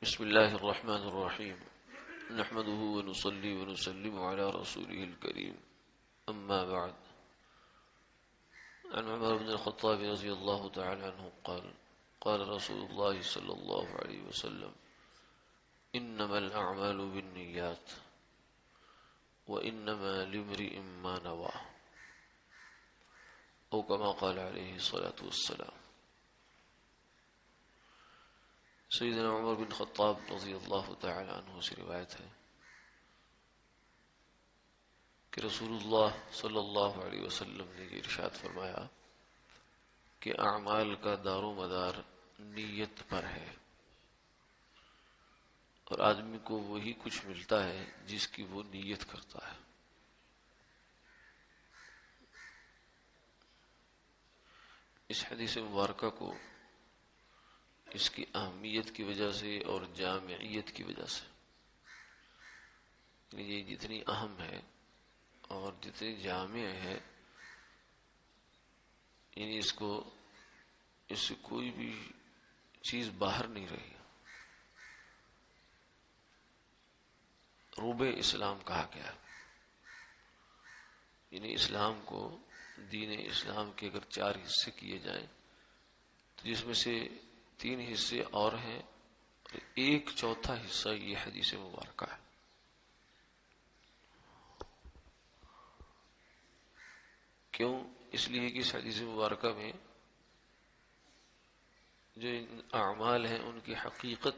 بسم الله الرحمن الرحيم نحمده ونصلي ونسلم على رسوله الكريم أما بعد عن عمر بن الخطاب رضي الله تعالى عنه قال رسول الله صلى الله عليه وسلم إنما الأعمال بالنيات وإنما لامرئ ما نوى أو كما قال عليه الصلاة والسلام. سیدنا عمر بن خطاب رضی اللہ تعالی عنہ سے روایت ہے کہ رسول اللہ صلی اللہ علیہ وسلم نے یہ ارشاد فرمایا کہ اعمال کا دار و مدار نیت پر ہے، اور آدمی کو وہی کچھ ملتا ہے جس کی وہ نیت کرتا ہے. اس حدیث مبارکہ کو اس کی اہمیت کی وجہ سے اور جامعیت کی وجہ سے، یہ جتنی اہم ہے اور جتنی جامع ہے، یعنی اس سے کوئی بھی چیز باہر نہیں رہی. روب اسلام کہا گیا، یعنی اسلام کو، دین اسلام کے اگر 4 حصے کیے جائیں تو جس میں سے 3 حصے اور ہیں اور 1/4 حصہ یہ حدیث مبارکہ ہے. کیوں؟ اس لیے کہ اس حدیث مبارکہ میں جو اعمال ہیں ان کی حقیقت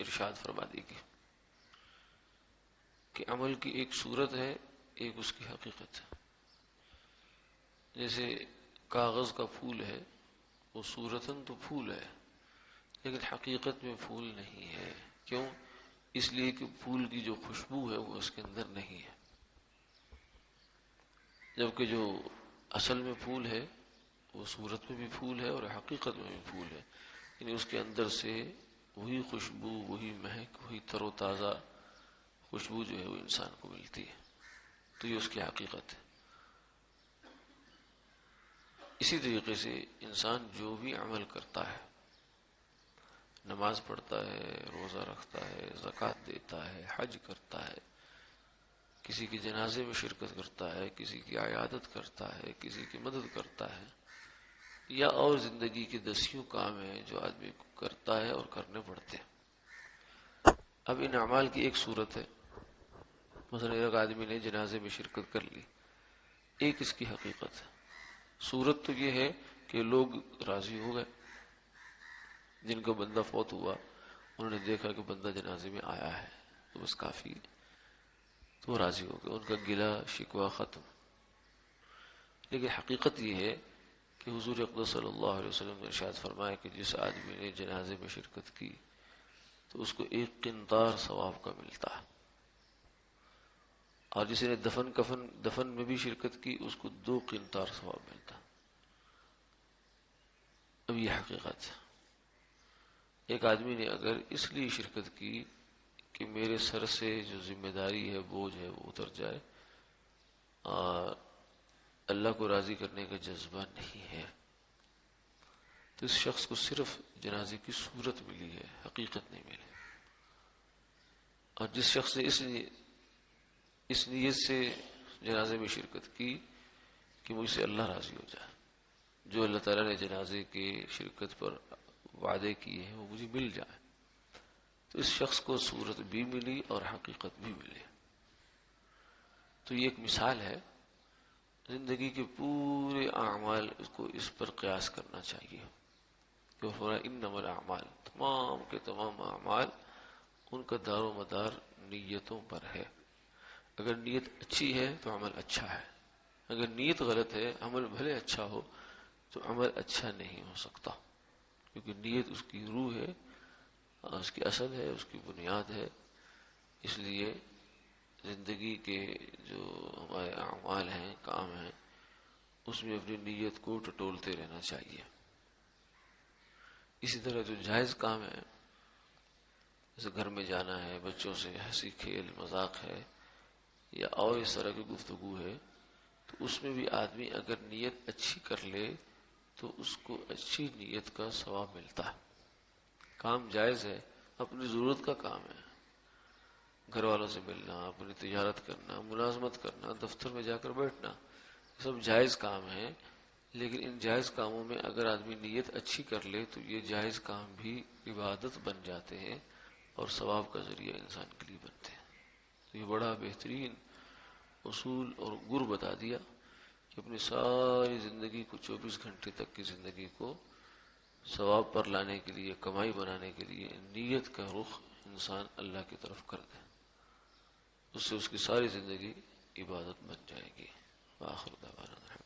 ارشاد فرما دی گئی کہ عمل کی ایک صورت ہے، ایک اس کی حقیقت ہے. جیسے کاغذ کا پھول ہے، وہ صورتاً تو پھول ہے لیکن حقیقت میں پھول نہیں ہے. کیوں؟ اس لیے کہ پھول کی جو خوشبو ہے وہ اس کے اندر نہیں ہے، جبکہ جو اصل میں پھول ہے وہ صورت میں بھی پھول ہے اور حقیقت میں بھی پھول ہے. یعنی اس کے اندر سے وہی خوشبو، وہی مہک، وہی تر و تازہ خوشبو جو ہے وہ انسان کو ملتی ہے. تو یہ اس کی حقیقت ہے. اسی طریقے سے انسان جو بھی عمل کرتا ہے، نماز پڑھتا ہے، روزہ رکھتا ہے، زکوٰۃ دیتا ہے، حج کرتا ہے، کسی کے جنازے میں شرکت کرتا ہے، کسی کی عیادت کرتا ہے، کسی کی مدد کرتا ہے، یا اور زندگی کے 10 کام ہیں جو آدمی کو کرتا ہے اور کرنے پڑتے ہیں. اب ان اعمال کی ایک صورت ہے، مثلا ایک آدمی نے جنازے میں شرکت کر لی، ایک اس کی حقیقت ہے. صورت تو یہ ہے کہ لوگ راضی ہو گئے، جن کا بندہ فوت ہوا انہوں نے دیکھا کہ بندہ جنازے میں آیا ہے تو بس کافی، تو راضی ہو گئے، ان کا گلہ شکوہ ختم. لیکن حقیقت یہ ہے کہ حضور اقدس صلی اللہ علیہ وسلم نے ارشاد فرمایا کہ جس آدمی نے جنازے میں شرکت کی تو اس کو 1 قنطار ثواب کا ملتا ہے، اور جس نے دفن میں بھی شرکت کی اس کو 2 قنطار ثواب ملتا. اب یہ حقیقت ہے. ایک آدمی نے اگر اس لیے شرکت کی کہ میرے سر سے جو ذمہ داری ہے، بوجھ ہے، وہ اتر جائے، اور اللہ کو راضی کرنے کا جذبہ نہیں ہے، تو اس شخص کو صرف جنازے کی صورت ملی ہے، حقیقت نہیں ملی. اور جس شخص نے اس نیت سے جنازے میں شرکت کی کہ مجھ سے اللہ راضی ہو جائے، جو اللہ تعالیٰ نے جنازے کے شرکت پر وعدے کیے ہیں وہ مجھے مل جائے، تو اس شخص کو صورت بھی ملی اور حقیقت بھی ملی. تو یہ ایک مثال ہے. زندگی کے پورے اعمال کو اس پر قیاس کرنا چاہیے کہ وہ انما الاعمال، تمام کے تمام اعمال ان کا دار و مدار نیتوں پر ہے. اگر نیت اچھی ہے تو عمل اچھا ہے، اگر نیت غلط ہے، عمل بھلے اچھا ہو تو عمل اچھا نہیں ہو سکتا، کیونکہ نیت اس کی روح ہے، اس کی اصل ہے، اس کی بنیاد ہے. اس لیے زندگی کے جو ہمارے اعمال ہیں، کام ہیں، اس میں اپنی نیت کو ٹٹولتے رہنا چاہیے. اسی طرح جو جائز کام ہے، جیسے گھر میں جانا ہے، بچوں سے ہنسی کھیل مذاق ہے، یا اور اس طرح کی گفتگو ہے، تو اس میں بھی آدمی اگر نیت اچھی کر لے تو اس کو اچھی نیت کا ثواب ملتا ہے. کام جائز ہے، اپنی ضرورت کا کام ہے، گھر والوں سے ملنا، اپنی تجارت کرنا، ملازمت کرنا، دفتر میں جا کر بیٹھنا، یہ سب جائز کام ہیں، لیکن ان جائز کاموں میں اگر آدمی نیت اچھی کر لے تو یہ جائز کام بھی عبادت بن جاتے ہیں اور ثواب کا ذریعہ انسان کے لیے بنتے ہیں۔ تو یہ بڑا بہترین اصول اور گر بتا دیا کہ اپنی ساری زندگی کو، 24 گھنٹے تک کی زندگی کو ثواب پر لانے کے لیے، کمائی بنانے کے لیے نیت کا رخ انسان اللہ کی طرف کر دے، اس سے اس کی ساری زندگی عبادت بن جائے گی۔ وآخر دعوانا